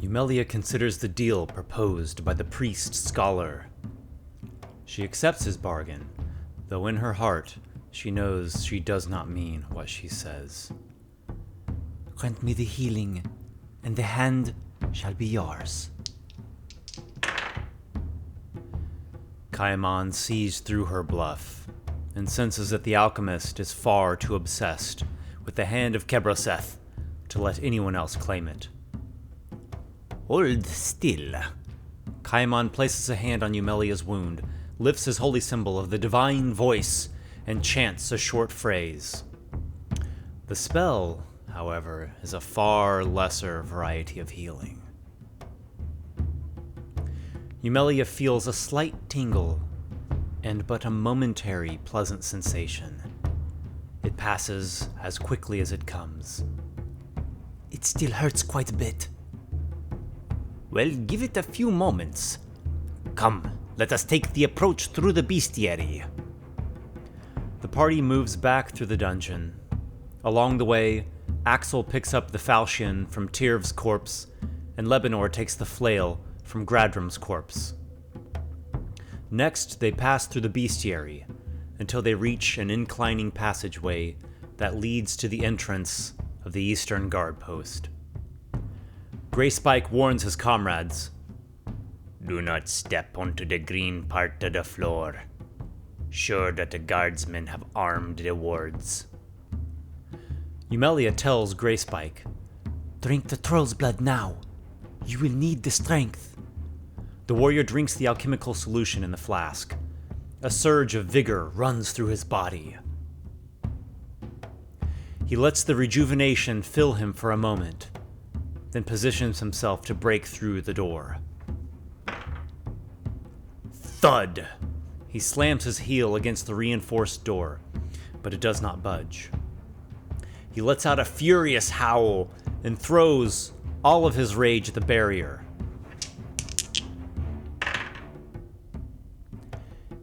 Eumelia considers the deal proposed by the priest-scholar. She accepts his bargain, though in her heart she knows she does not mean what she says. Grant me the healing, and the hand shall be yours. Kaiamon sees through her bluff, and senses that the alchemist is far too obsessed with the hand of Kebroseth to let anyone else claim it. Hold still. Kaiamon places a hand on Eumelia's wound, lifts his holy symbol of the divine voice, and chants a short phrase. The spell, however, is a far lesser variety of healing. Eumelia feels a slight tingle, and but a momentary pleasant sensation. It passes as quickly as it comes. It still hurts quite a bit. Well, give it a few moments. Come, let us take the approach through the bestiary. The party moves back through the dungeon. Along the way, Axel picks up the falchion from Tyrv's corpse, and Lebanor takes the flail from Gradrum's corpse. Next, they pass through the bestiary until they reach an inclining passageway that leads to the entrance of the eastern guard post. Greyspike warns his comrades, Do not step onto the green part of the floor. Sure that the guardsmen have armed the wards. Eumelia tells Greyspike, Drink the troll's blood now. You will need the strength. The warrior drinks the alchemical solution in the flask. A surge of vigor runs through his body. He lets the rejuvenation fill him for a moment, then positions himself to break through the door. Thud! He slams his heel against the reinforced door, but it does not budge. He lets out a furious howl and throws all of his rage at the barrier.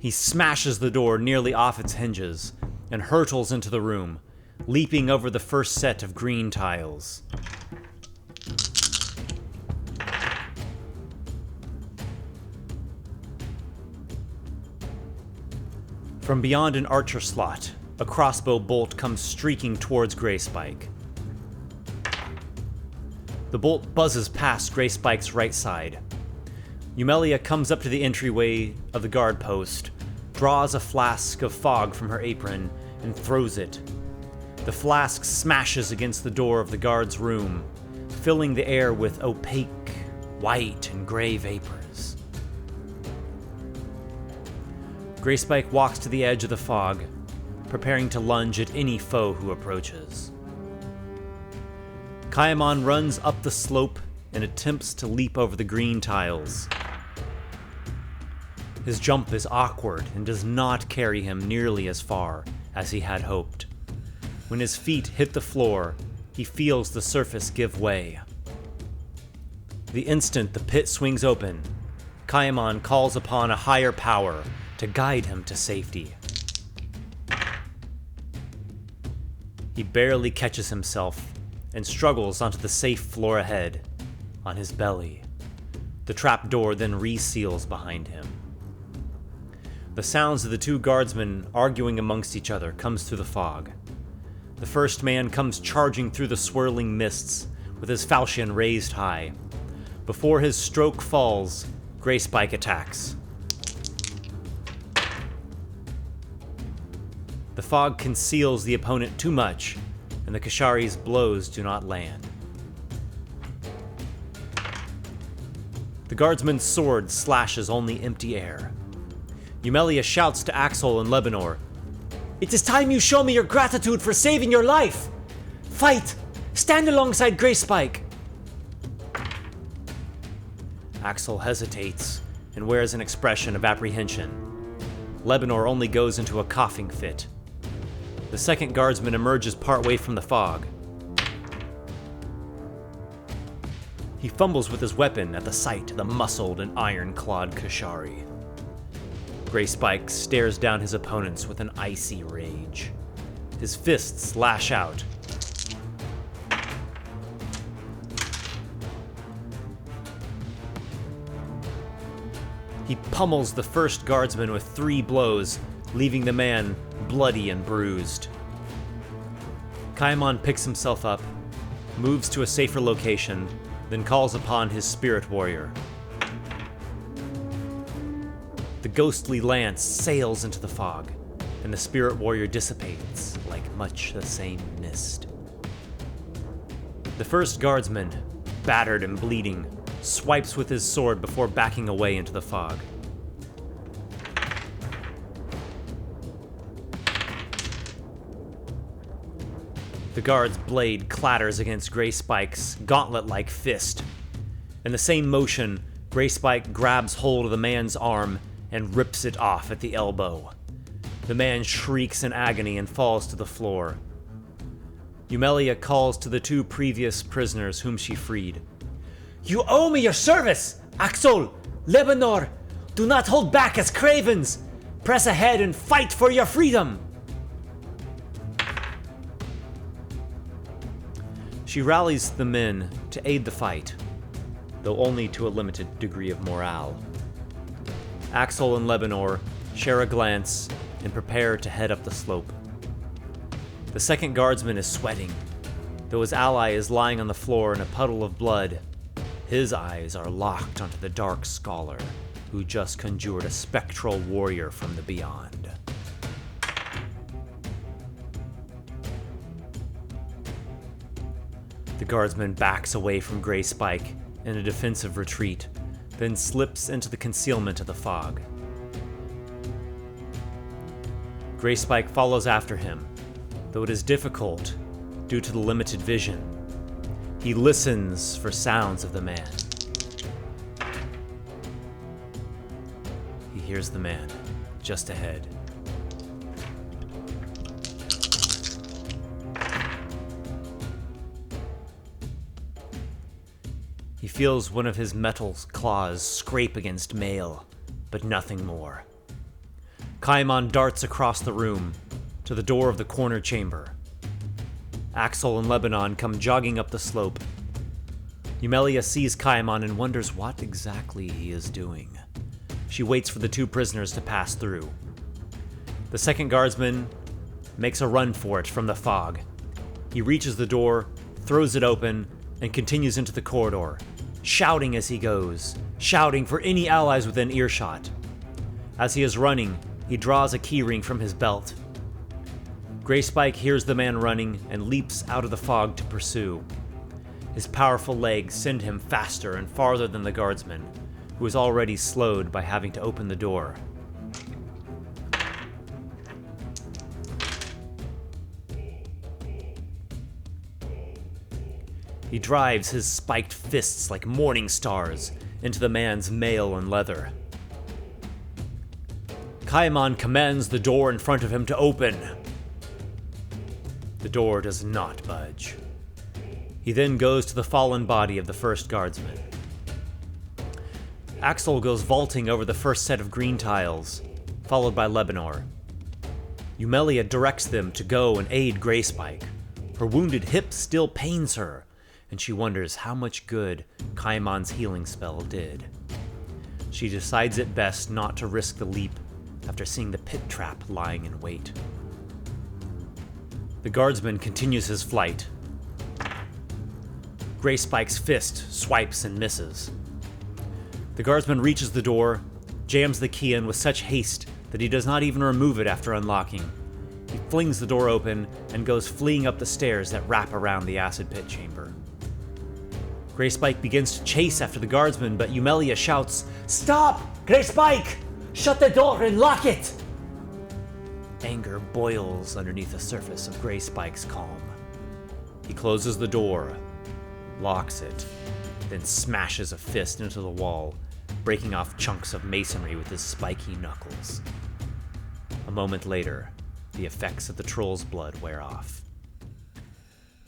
He smashes the door nearly off its hinges and hurtles into the room, leaping over the first set of green tiles. From beyond an archer slot, a crossbow bolt comes streaking towards Greyspike. The bolt buzzes past Greyspike's right side. Eumelia comes up to the entryway of the guard post, draws a flask of fog from her apron, and throws it. The flask smashes against the door of the guard's room, filling the air with opaque, white, and gray vapors. Greyspike walks to the edge of the fog, preparing to lunge at any foe who approaches. Kaiamon runs up the slope and attempts to leap over the green tiles. His jump is awkward and does not carry him nearly as far as he had hoped. When his feet hit the floor, he feels the surface give way. The instant the pit swings open, Kaiamon calls upon a higher power to guide him to safety. He barely catches himself and struggles onto the safe floor ahead, on his belly. The trapdoor then reseals behind him. The sounds of the two guardsmen arguing amongst each other comes through the fog. The first man comes charging through the swirling mists with his falchion raised high. Before his stroke falls, Greyspike attacks. The fog conceals the opponent too much, and the Kashari's blows do not land. The guardsman's sword slashes only empty air. Eumelia shouts to Axel and Lebanor, "It is time you show me your gratitude for saving your life! Fight! Stand alongside Greyspike!" Axel hesitates and wears an expression of apprehension. Lebanor only goes into a coughing fit. The second guardsman emerges partway from the fog. He fumbles with his weapon at the sight of the muscled and iron-clawed Kashari. Greyspike stares down his opponents with an icy rage. His fists lash out. He pummels the first guardsman with 3 blows, leaving the man bloody and bruised. Kaiamon picks himself up, moves to a safer location, then calls upon his spirit warrior. The ghostly lance sails into the fog, and the spirit warrior dissipates like much the same mist. The first guardsman, battered and bleeding, swipes with his sword before backing away into the fog. The guard's blade clatters against Grey Spike's gauntlet-like fist. In the same motion, Grey Spike grabs hold of the man's arm and rips it off at the elbow. The man shrieks in agony and falls to the floor. Eumelia calls to the 2 previous prisoners whom she freed. "You owe me your service! Axel! Lebanor! Do not hold back as cravens! Press ahead and fight for your freedom!" She rallies the men to aid the fight, though only to a limited degree of morale. Axel and Lebanor share a glance and prepare to head up the slope. The second guardsman is sweating, though his ally is lying on the floor in a puddle of blood. His eyes are locked onto the dark scholar, who just conjured a spectral warrior from the beyond. The guardsman backs away from Grey Spike in a defensive retreat, then slips into the concealment of the fog. Grey Spike follows after him, though it is difficult due to the limited vision. He listens for sounds of the man. He hears the man just ahead. He feels one of his metal claws scrape against mail, but nothing more. Kaiamon darts across the room to the door of the corner chamber. Axel and Lebanon come jogging up the slope. Eumelia sees Kaiamon and wonders what exactly he is doing. She waits for the 2 prisoners to pass through. The second guardsman makes a run for it from the fog. He reaches the door, throws it open, and continues into the corridor, shouting as he goes, shouting for any allies within earshot. As he is running, he draws a keyring from his belt. Grey Spike hears the man running and leaps out of the fog to pursue. His powerful legs send him faster and farther than the guardsman, who is already slowed by having to open the door. He drives his spiked fists like morning stars into the man's mail and leather. Kaiamon commands the door in front of him to open. The door does not budge. He then goes to the fallen body of the first guardsman. Axel goes vaulting over the first set of green tiles, followed by Lebanor. Eumelia directs them to go and aid Grey Spike. Her wounded hip still pains her, and she wonders how much good Kaiamon's healing spell did. She decides it best not to risk the leap after seeing the pit trap lying in wait. The guardsman continues his flight. Grey Spike's fist swipes and misses. The guardsman reaches the door, jams the key in with such haste that he does not even remove it after unlocking. He flings the door open and goes fleeing up the stairs that wrap around the acid pit chamber. Grey Spike begins to chase after the guardsman, but Eumelia shouts, "Stop! Grey Spike! Shut the door and lock it!" Anger boils underneath the surface of Grey Spike's calm. He closes the door, locks it, then smashes a fist into the wall, breaking off chunks of masonry with his spiky knuckles. A moment later, the effects of the troll's blood wear off.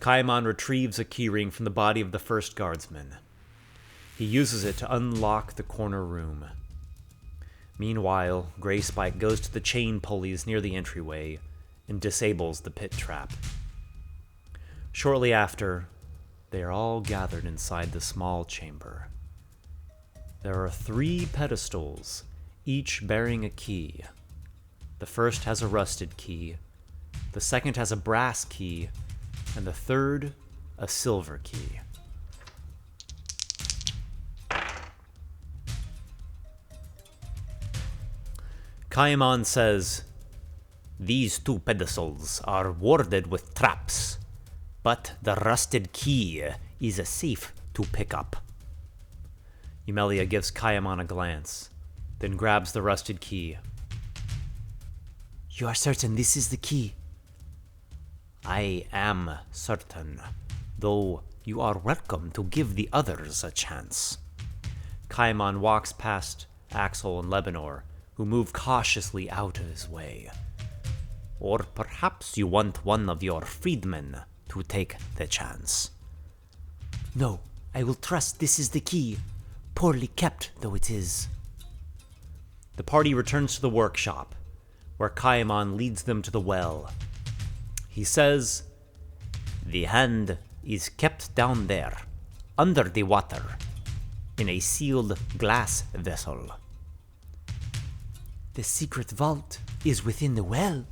Kaiamon retrieves a keyring from the body of the first guardsman. He uses it to unlock the corner room. Meanwhile, Grey Spike goes to the chain pulleys near the entryway and disables the pit trap. Shortly after, they are all gathered inside the small chamber. There are 3 pedestals each bearing a key. The first has a rusted key, the second has a brass key, and the third a silver key. Kaiamon says, "These 2 pedestals are warded with traps, but the rusted key is safe to pick up." Eumelia gives Kaiamon a glance, then grabs the rusted key. You are certain this is the key? "I am certain, though you are welcome to give the others a chance." Kaiamon walks past Axel and Lebanor, who move cautiously out of his way. "Or perhaps you want one of your freedmen to take the chance." No, I will trust this is the key, poorly kept though it is. The party returns to the workshop, where Kaiamon leads them to the well. He says, "The hand is kept down there, under the water, in a sealed glass vessel." The secret vault is within the well.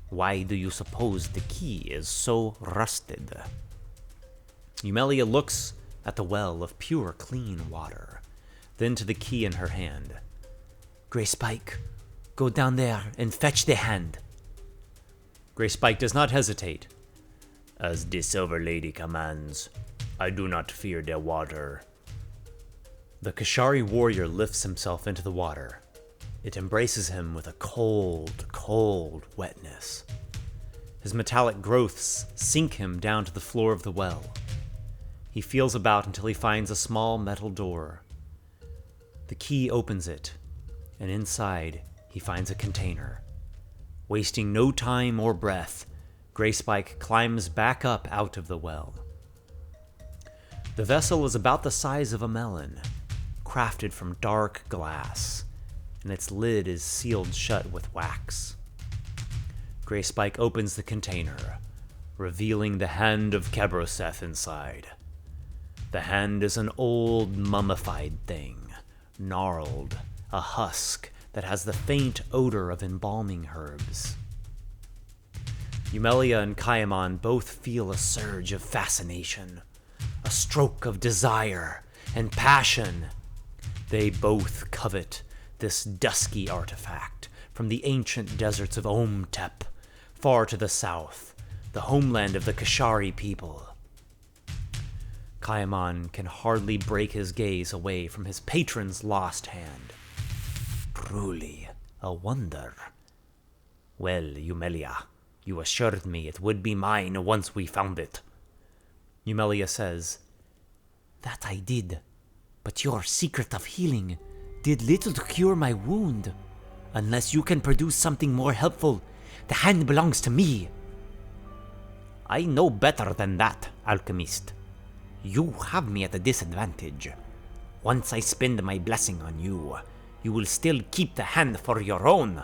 Why do you suppose the key is so rusted? Eumelia looks at the well of pure, clean water, then to the key in her hand. Grey Spike, go down there and fetch the hand. Grey Spike does not hesitate. "As the Silver Lady commands, I do not fear the water." The Kashari warrior lifts himself into the water. It embraces him with a cold, cold wetness. His metallic growths sink him down to the floor of the well. He feels about until he finds a small metal door. The key opens it, and inside he finds a container. Wasting no time or breath, Grey Spike climbs back up out of the well. The vessel is about the size of a melon, crafted from dark glass, and its lid is sealed shut with wax. Grey Spike opens the container, revealing the hand of Kebroseth inside. The hand is an old, mummified thing, gnarled, a husk that has the faint odor of embalming herbs. Eumelia and Kaiamon both feel a surge of fascination, a stroke of desire and passion. They both covet this dusky artifact from the ancient deserts of Omtep, far to the south, the homeland of the Kashari people. Kaiamon can hardly break his gaze away from his patron's lost hand. "Truly a wonder. Well, Eumelia, you assured me it would be mine once we found it." Eumelia says, That I did, but your secret of healing did little to cure my wound. Unless you can produce something more helpful, the hand belongs to me. "I know better than that, alchemist. You have me at a disadvantage. Once I spend my blessing on you, you will still keep the hand for your own.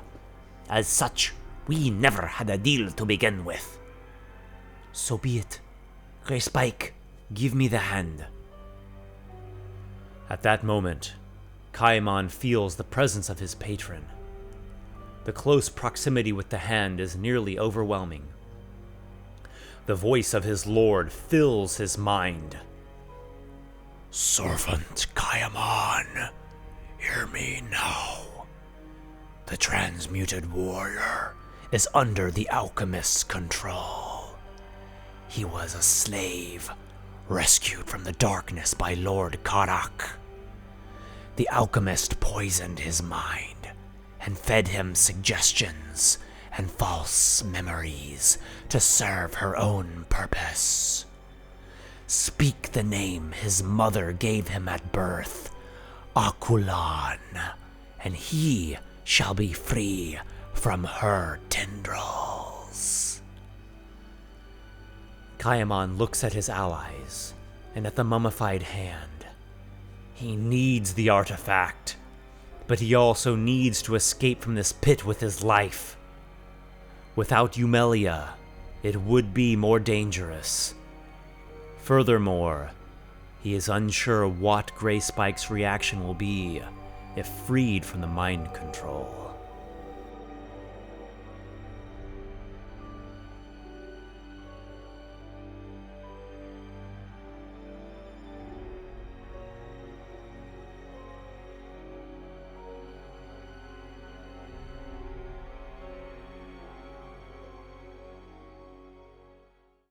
As such, we never had a deal to begin with." So be it. Grey Spike, give me the hand. At that moment, Kaiamon feels the presence of his patron. The close proximity with the hand is nearly overwhelming. The voice of his lord fills his mind. "Servant Kaiamon, hear me now. The transmuted warrior is under the alchemist's control. He was a slave, rescued from the darkness by Lord Karaq. The alchemist poisoned his mind and fed him suggestions and false memories to serve her own purpose. Speak the name his mother gave him at birth, Akulan, and he shall be free from her tendrils." Kaiamon looks at his allies and at the mummified hand. He needs the artifact, but he also needs to escape from this pit with his life. Without Eumelia, it would be more dangerous. Furthermore, he is unsure what Grey Spike's reaction will be if freed from the mind control.